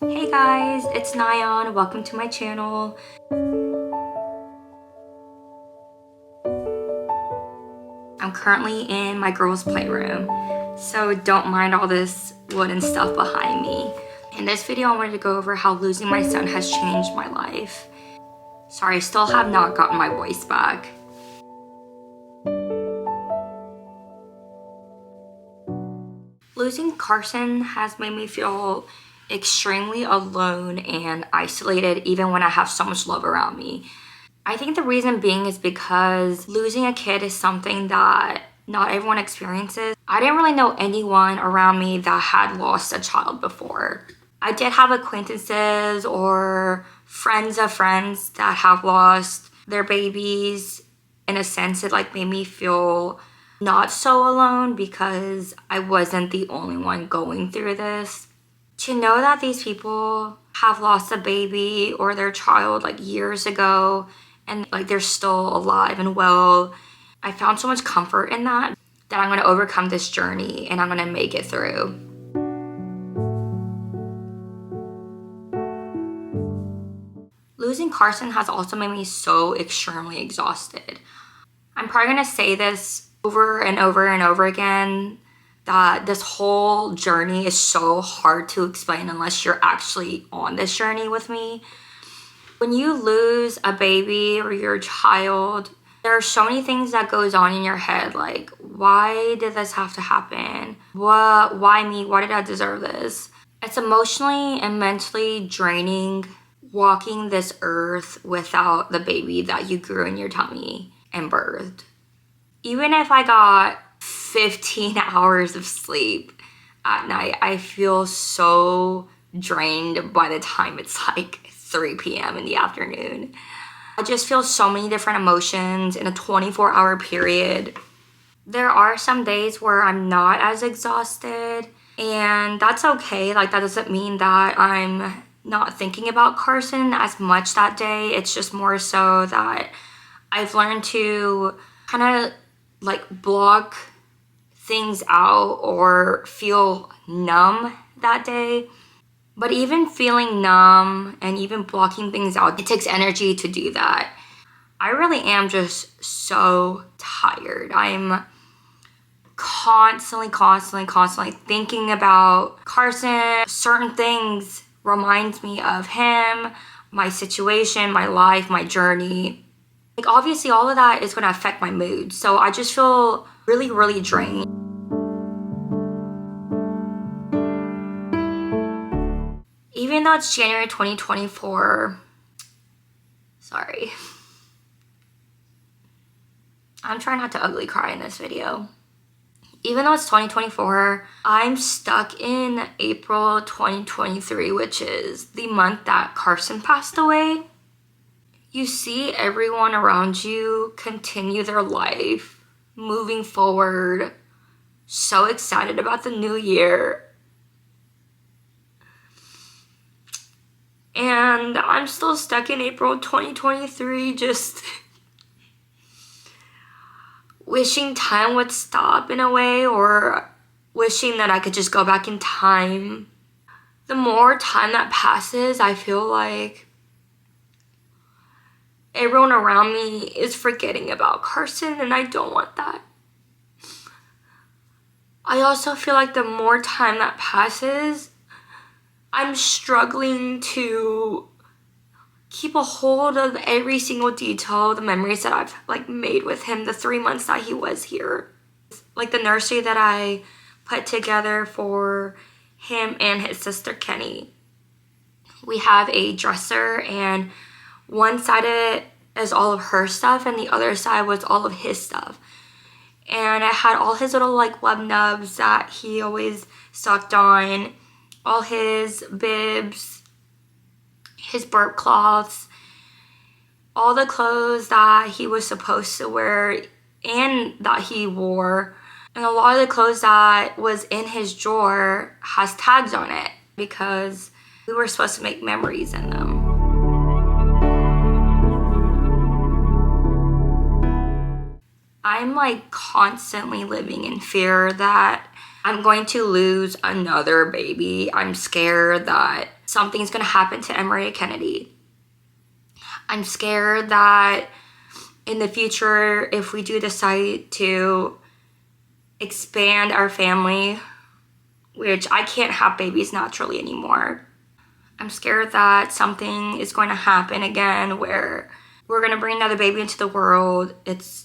Hey guys, it's Nyan. Welcome to my channel. I'm currently in my girls' playroom, so don't mind all this wood and stuff behind me. In this video, I wanted to go over how losing my son has changed my life. Sorry, I still have not gotten my voice back. Losing Carson has made me feel extremely alone and isolated even when I have so much love around me. I think the reason being is because losing a kid is something that not everyone experiences. I didn't really know anyone around me that had lost a child before. I did have acquaintances or friends of friends that have lost their babies. In a sense, it made me feel not so alone because I wasn't the only one going through this. To know that these people have lost a baby or their child years ago and they're still alive and well, I found so much comfort in that I'm going to overcome this journey and I'm going to make it through. Losing Carson has also made me so extremely exhausted. I'm probably going to say this over and over and over again, that this whole journey is so hard to explain unless you're actually on this journey with me. When you lose a baby or your child, there are so many things that goes on in your head, like, why did this have to happen? Why me? Why did I deserve this? It's emotionally and mentally draining walking this earth without the baby that you grew in your tummy and birthed. Even if I got 15 hours of sleep at night, I feel so drained by the time it's 3 p.m. in the afternoon. I just feel so many different emotions in a 24-hour period. There are some days where I'm not as exhausted, and that's okay. That doesn't mean that I'm not thinking about Carson as much that day. It's just more so that I've learned to kind of block things out or feel numb that day. But even feeling numb and even blocking things out, it takes energy to do that. I really am just so tired. I'm constantly thinking about Carson. Certain things reminds me of him, my situation, my life, my journey. Obviously all of that is going to affect my mood. So I just feel really drained. Even though it's January 2024, sorry. I'm trying not to ugly cry in this video. Even though it's 2024, I'm stuck in April 2023, which is the month that Carson passed away. You see everyone around you continue their life, moving forward, so excited about the new year. And I'm still stuck in April 2023, just wishing time would stop in a way, or wishing that I could just go back in time. The more time that passes, I feel like everyone around me is forgetting about Carson, and I don't want that. I also feel like the more time that passes, I'm struggling to keep a hold of every single detail, the memories that I've made with him the 3 months that he was here. The nursery that I put together for him and his sister Kenny. We have a dresser, and one side of it is all of her stuff and the other side was all of his stuff. And I had all his little web nubs that he always sucked on, all his bibs, his burp cloths, all the clothes that he was supposed to wear and that he wore. And a lot of the clothes that was in his drawer has tags on it because we were supposed to make memories in them. I'm constantly living in fear that I'm going to lose another baby. I'm scared that something's gonna happen to Emery Kennedy. I'm scared that in the future, if we do decide to expand our family, which I can't have babies naturally anymore, I'm scared that something is going to happen again where we're going to bring another baby into the world.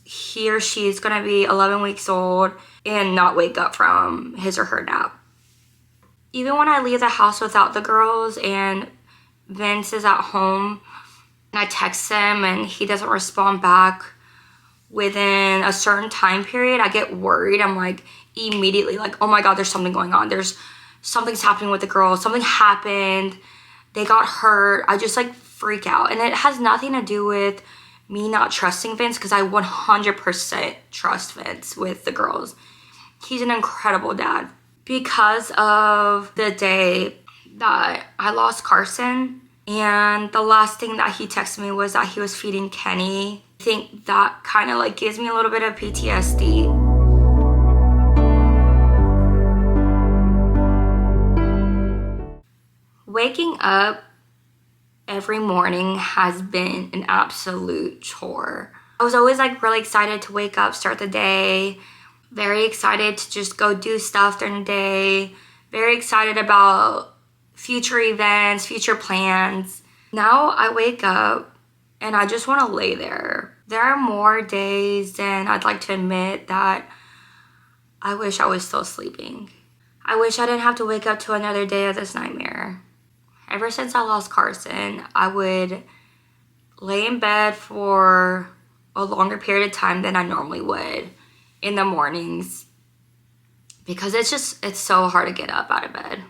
He or she is going to be 11 weeks old and not wake up from his or her nap. Even when I leave the house without the girls and Vince is at home and I text him and he doesn't respond back within a certain time period, I get worried. I'm like immediately like, oh my God, there's something going on. Something's happening with the girls. Something happened. They got hurt. I just like freak out. And it has nothing to do with me not trusting Vince, because I 100% trust Vince with the girls. He's an incredible dad. Because of the day that I lost Carson, and the last thing that he texted me was that he was feeding Kenny, I think that kind of like gives me a little bit of PTSD. Waking up every morning has been an absolute chore. I was always like really excited to wake up, start the day, very excited to just go do stuff during the day, very excited about future events, future plans. Now I wake up and I just want to lay there. There are more days than I'd like to admit that I wish I was still sleeping. I wish I didn't have to wake up to another day of this nightmare. Ever since I lost Carson, I would lay in bed for a longer period of time than I normally would in the mornings, because it's so hard to get up out of bed.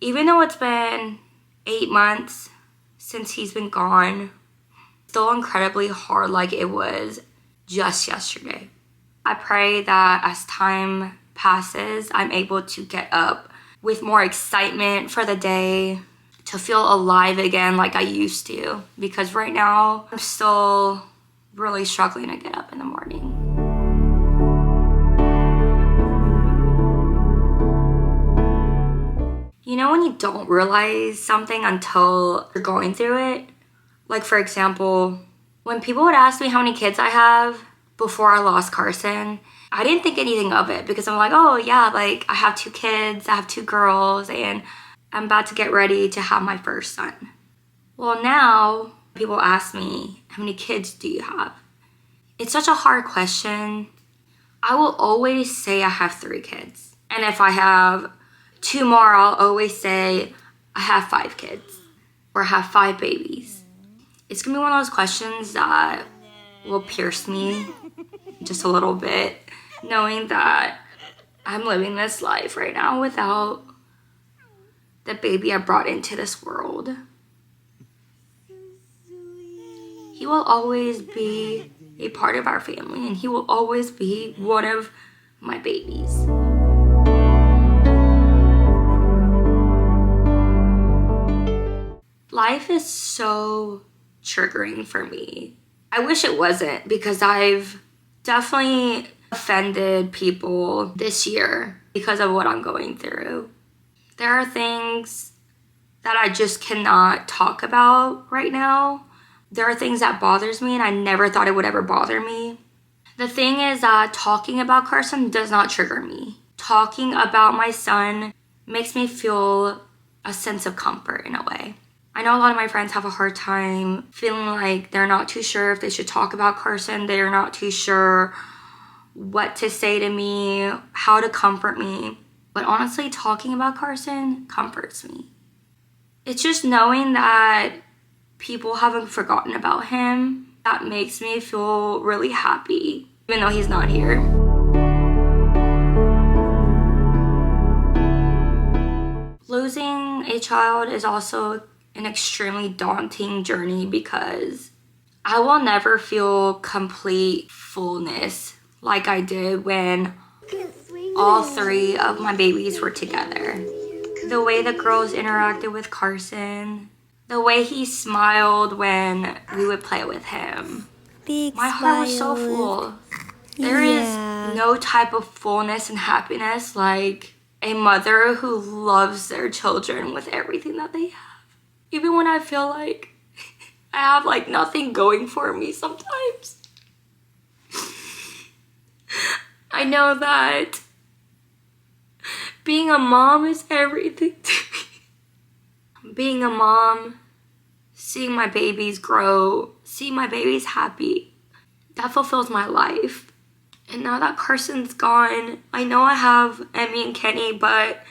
Even though it's been 8 months since he's been gone, still incredibly hard like it was just yesterday. I pray that as time passes, I'm able to get up with more excitement for the day, to feel alive again like I used to, because right now I'm still really struggling to get up in the morning. You know when you don't realize something until you're going through it? Like for example, when people would ask me how many kids I have before I lost Carson, I didn't think anything of it, because I'm like, oh yeah, like I have 2 kids, I have 2 girls, and I'm about to get ready to have my first son. Well, now people ask me, how many kids do you have? It's such a hard question. I will always say I have 3 kids. And if I have 2 more, I'll always say I have 5 kids or I have 5 babies. It's gonna be one of those questions that will pierce me just a little bit, knowing that I'm living this life right now without the baby I brought into this world. He will always be a part of our family, and he will always be one of my babies. Life is so triggering for me. I wish it wasn't, because I've definitely offended people this year because of what I'm going through. There are things that I just cannot talk about right now. There are things that bothers me, and I never thought it would ever bother me. The thing is that talking about Carson does not trigger me. Talking about my son makes me feel a sense of comfort in a way. I know a lot of my friends have a hard time feeling like they're not too sure if they should talk about Carson. They're not too sure what to say to me, how to comfort me. But honestly, talking about Carson comforts me. It's just knowing that people haven't forgotten about him that makes me feel really happy, even though he's not here. Losing a child is also an extremely daunting journey, because I will never feel complete fullness like I did when all 3 of my babies were together. The way the girls interacted with Carson, the way he smiled when we would play with him. My heart was so full. There is no type of fullness and happiness like a mother who loves their children with everything that they have. Even when I feel like I have like nothing going for me sometimes. I know that being a mom is everything to me. Being a mom, seeing my babies grow, seeing my babies happy, that fulfills my life. And now that Carson's gone, I know I have Emmy and Kenny, but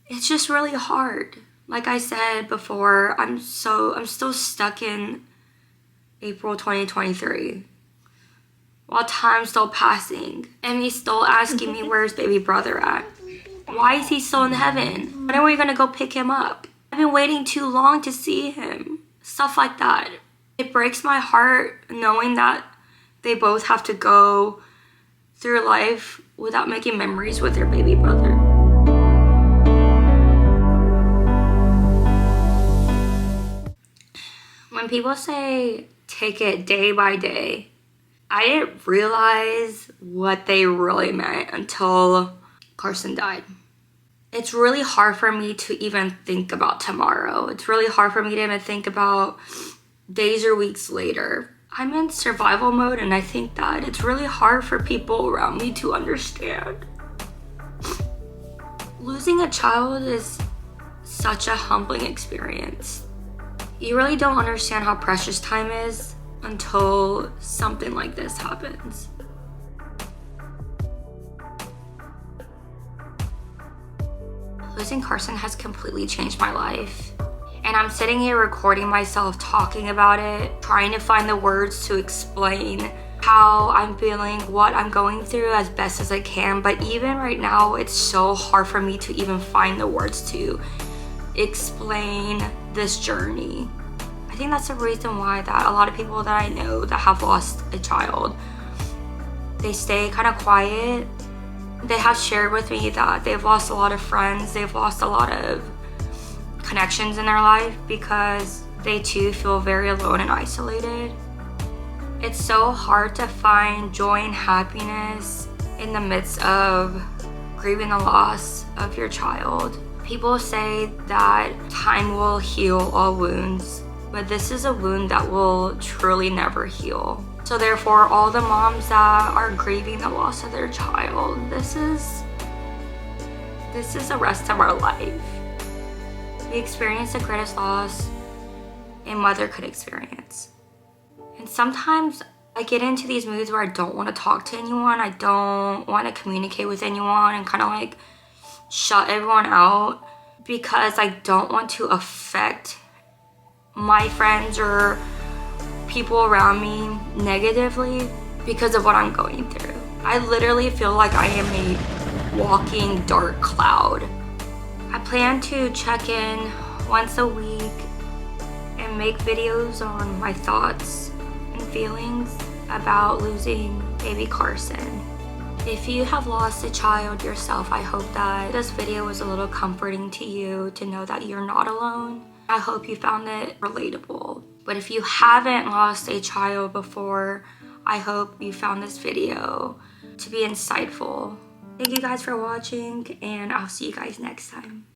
it's just really hard. Like I said before, I'm still stuck in April 2023. While time's still passing. Emmy's still asking me where's baby brother at. Why is he still in heaven? When are we gonna go pick him up? I've been waiting too long to see him. Stuff like that. It breaks my heart knowing that they both have to go through life without making memories with their baby brother. When people say take it day by day, I didn't realize what they really meant until Carson died. It's really hard for me to even think about tomorrow. It's really hard for me to even think about days or weeks later. I'm in survival mode, and I think that it's really hard for people around me to understand. Losing a child is such a humbling experience. You really don't understand how precious time is until something like this happens. Losing Carson has completely changed my life. And I'm sitting here recording myself talking about it, trying to find the words to explain how I'm feeling, what I'm going through as best as I can. But even right now, it's so hard for me to even find the words to explain this journey. I think that's the reason why that a lot of people that I know that have lost a child, they stay kind of quiet. They have shared with me that they've lost a lot of friends, they've lost a lot of connections in their life because they too feel very alone and isolated. It's so hard to find joy and happiness in the midst of grieving the loss of your child. People say that time will heal all wounds, but this is a wound that will truly never heal. So therefore, all the moms that are grieving the loss of their child, this is the rest of our life. We experience the greatest loss a mother could experience. And sometimes I get into these moods where I don't want to talk to anyone, I don't want to communicate with anyone, and kind of like shut everyone out because I don't want to affect my friends or people around me negatively because of what I'm going through. I literally feel like I am a walking dark cloud. I plan to check in once a week and make videos on my thoughts and feelings about losing baby Carson. If you have lost a child yourself, I hope that this video was a little comforting to you to know that you're not alone. I hope you found it relatable. But if you haven't lost a child before, I hope you found this video to be insightful. Thank you guys for watching, and I'll see you guys next time.